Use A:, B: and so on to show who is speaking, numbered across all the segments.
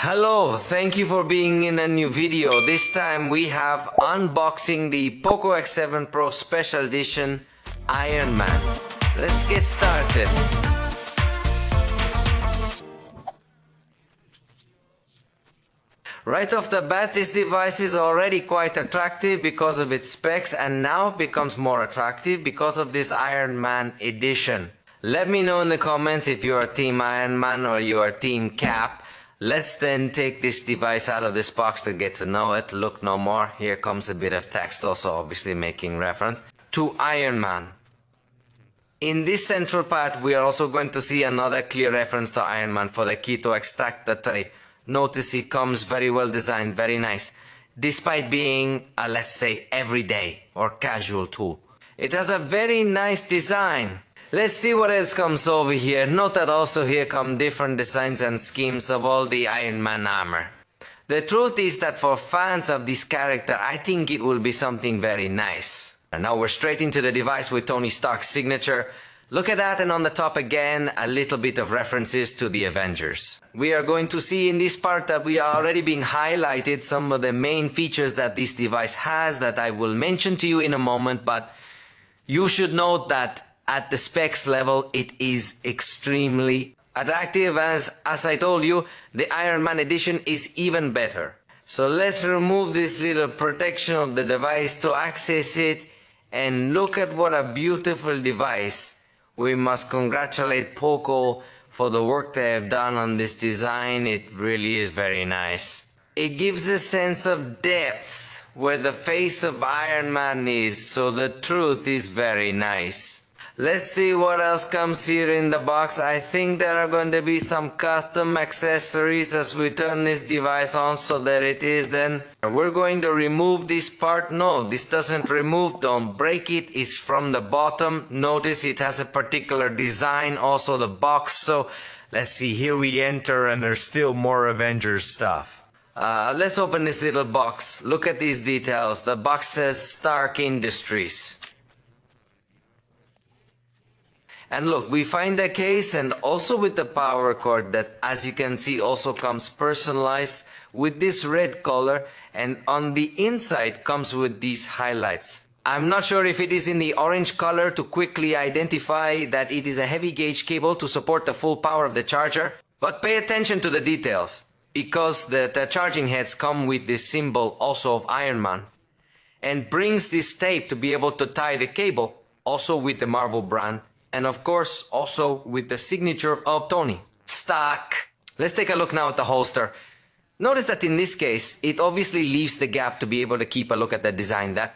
A: Hello, thank you for being in a new video. This time we have unboxing the POCO X7 Pro Special Edition Iron Man. Let's get started. Right off the bat, this device is already quite attractive because of its specs and now becomes more attractive because of this Iron Man edition. Let me know in the comments if you are Team Iron Man or you are Team Cap. Let's then take this device out of this box to get to know it. Look no more. Here comes a bit of text, also obviously making reference to Iron Man. In this central part, we are also going to see another clear reference to Iron Man for the key to extract the tray. Notice it comes very well designed, very nice, despite being a, let's say, everyday or casual tool. It has a very nice design. Let's see what else comes over here. Note that also here come different designs and schemes of all the Iron Man armor. The truth is that for fans of this character, I think it will be something very nice. And now we're straight into the device with Tony Stark's signature. Look at that, and on the top again, a little bit of references to the Avengers. We are going to see in this part that we are already being highlighted some of the main features that this device has that I will mention to you in a moment, but you should note that at the specs level, it is extremely attractive. As I told you, the Iron Man edition is even better. So let's remove this little protection of the device to access it, and look at what a beautiful device. We must congratulate POCO for the work they have done on this design. It really is very nice. It gives a sense of depth where the face of Iron Man is, so the truth is very nice. Let's see what else comes here in the box. I think there are going to be some custom accessories as we turn this device on, so there it is then. We're going to remove this part. No, this doesn't remove, don't break it. It's from the bottom. Notice it has a particular design, also the box. So let's see, here we enter and there's still more Avengers stuff. Let's open this little box. Look at these details. The box says Stark Industries. And look, we find the case and also with the power cord that, as you can see, also comes personalized with this red color, and on the inside comes with these highlights. I'm not sure if it is in the orange color to quickly identify that it is a heavy gauge cable to support the full power of the charger, but pay attention to the details because the charging heads come with this symbol also of Iron Man and brings this tape to be able to tie the cable, also with the Marvel brand. And of course, also with the signature of Tony Stark. Let's take a look now at the holster. Notice that in this case, it obviously leaves the gap to be able to keep a look at the design that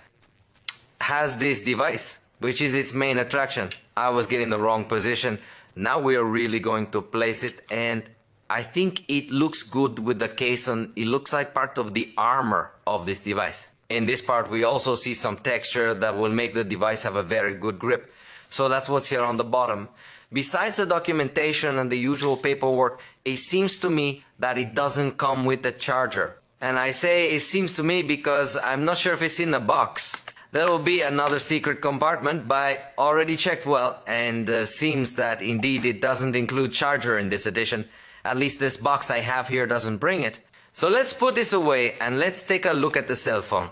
A: has this device, which is its main attraction. I was getting the wrong position. Now we are really going to place it, and I think it looks good with the case on. It looks like part of the armor of this device. In this part, we also see some texture that will make the device have a very good grip. So that's what's here on the bottom. Besides the documentation and the usual paperwork, it seems to me that it doesn't come with the charger. And I say it seems to me because I'm not sure if it's in the box. There will be another secret compartment, but I already checked well, and seems that indeed it doesn't include charger in this edition. At least this box I have here doesn't bring it. So let's put this away and let's take a look at the cell phone.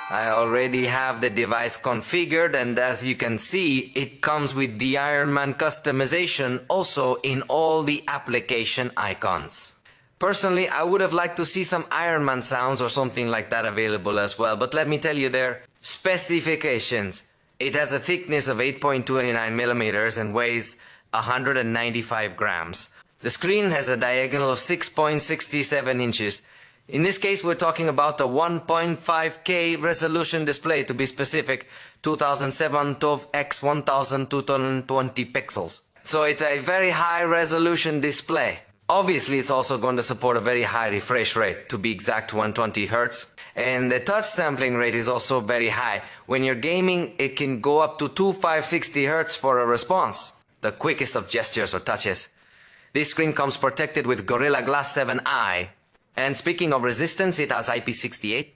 A: I already have the device configured, and as you can see, it comes with the Iron Man customization also in all the application icons. Personally, I would have liked to see some Iron Man sounds or something like that available as well, but let me tell you their specifications. It has a thickness of 8.29 millimeters and weighs 195 grams. The screen has a diagonal of 6.67 inches. In this case, we're talking about a 1.5K resolution display, to be specific, 2712 x 1220 pixels. So it's a very high resolution display. Obviously, it's also going to support a very high refresh rate, to be exact 120 Hz. And the touch sampling rate is also very high. When you're gaming, it can go up to 2560 Hz for a response, the quickest of gestures or touches. This screen comes protected with Gorilla Glass 7i. And speaking of resistance, it has IP68.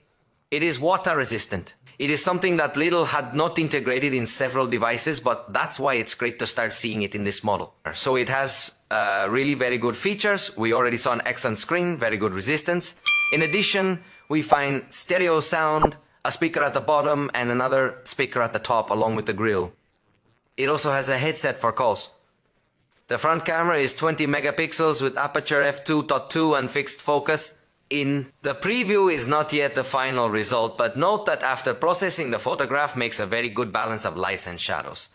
A: It is water resistant. It is something that Lidl had not integrated in several devices, but that's why it's great to start seeing it in this model. So it has really very good features. We already saw an excellent screen, very good resistance. In addition, we find stereo sound, a speaker at the bottom and another speaker at the top along with the grill. It also has a headset for calls. The front camera is 20 megapixels with aperture f2.2 and fixed focus. In the preview is not yet the final result, but note that after processing the photograph makes a very good balance of lights and shadows.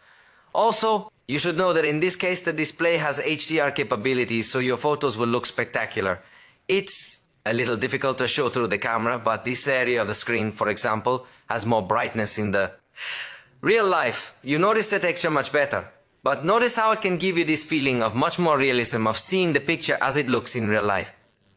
A: Also, you should know that in this case the display has HDR capabilities, so your photos will look spectacular. It's a little difficult to show through the camera, but this area of the screen, for example, has more brightness in the real life. You notice the texture much better, but notice how it can give you this feeling of much more realism of seeing the picture as it looks in real life.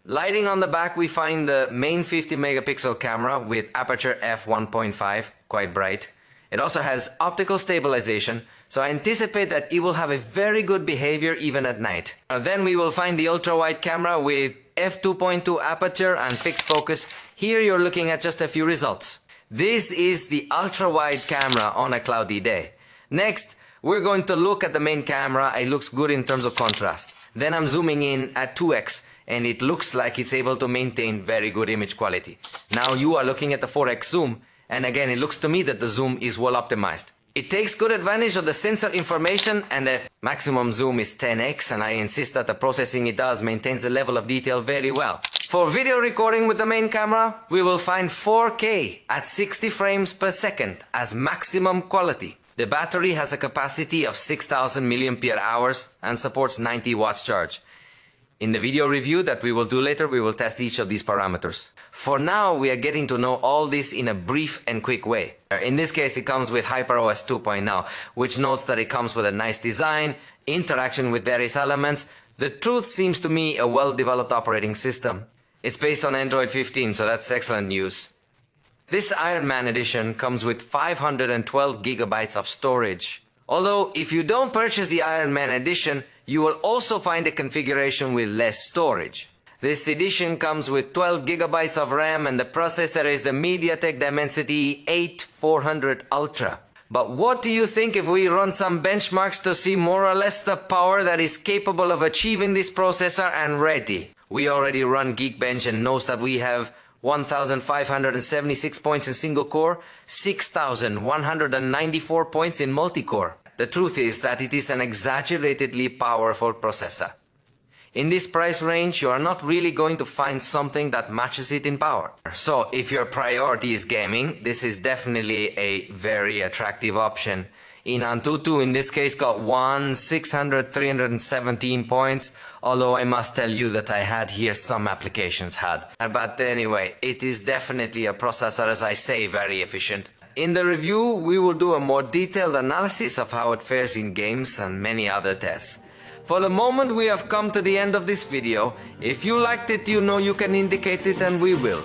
A: Lighting on the back, we find the main 50 megapixel camera with aperture f1.5, quite bright. It also has optical stabilization, so I anticipate that it will have a very good behavior even at night. Then we will find the ultra-wide camera with f2.2 aperture and fixed focus. Here you're looking at just a few results. This is the ultra-wide camera on a cloudy day. Next, we're going to look at the main camera. It looks good in terms of contrast. Then I'm zooming in at 2x and it looks like it's able to maintain very good image quality. Now you are looking at the 4x zoom, and again it looks to me that the zoom is well optimized. It takes good advantage of the sensor information, and the maximum zoom is 10x, and I insist that the processing it does maintains the level of detail very well. For video recording with the main camera, we will find 4K at 60 frames per second as maximum quality. The battery has a capacity of 6000 mAh and supports 90 watts charge. In the video review that we will do later, we will test each of these parameters. For now, we are getting to know all this in a brief and quick way. In this case, it comes with HyperOS 2.0, which notes that it comes with a nice design, interaction with various elements. The truth seems to me a well-developed operating system. It's based on Android 15, so that's excellent news. This Iron Man edition comes with 512 gigabytes of storage. Although, if you don't purchase the Iron Man edition, you will also find a configuration with less storage. This edition comes with 12 gigabytes of RAM and the processor is the MediaTek Dimensity 8400 Ultra. But what do you think if we run some benchmarks to see more or less the power that is capable of achieving this processor and ready? We already run Geekbench and knows that we have 1,576 points in single core, 6,194 points in multi-core. The truth is that it is an exaggeratedly powerful processor. In this price range, you are not really going to find something that matches it in power. So if your priority is gaming, this is definitely a very attractive option. In Antutu, in this case, got 317 points, although I must tell you that I had here some applications had. But anyway, it is definitely a processor, as I say, very efficient. In the review, we will do a more detailed analysis of how it fares in games and many other tests. For the moment, we have come to the end of this video. If you liked it, you know you can indicate it and we will.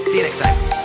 A: See you next time.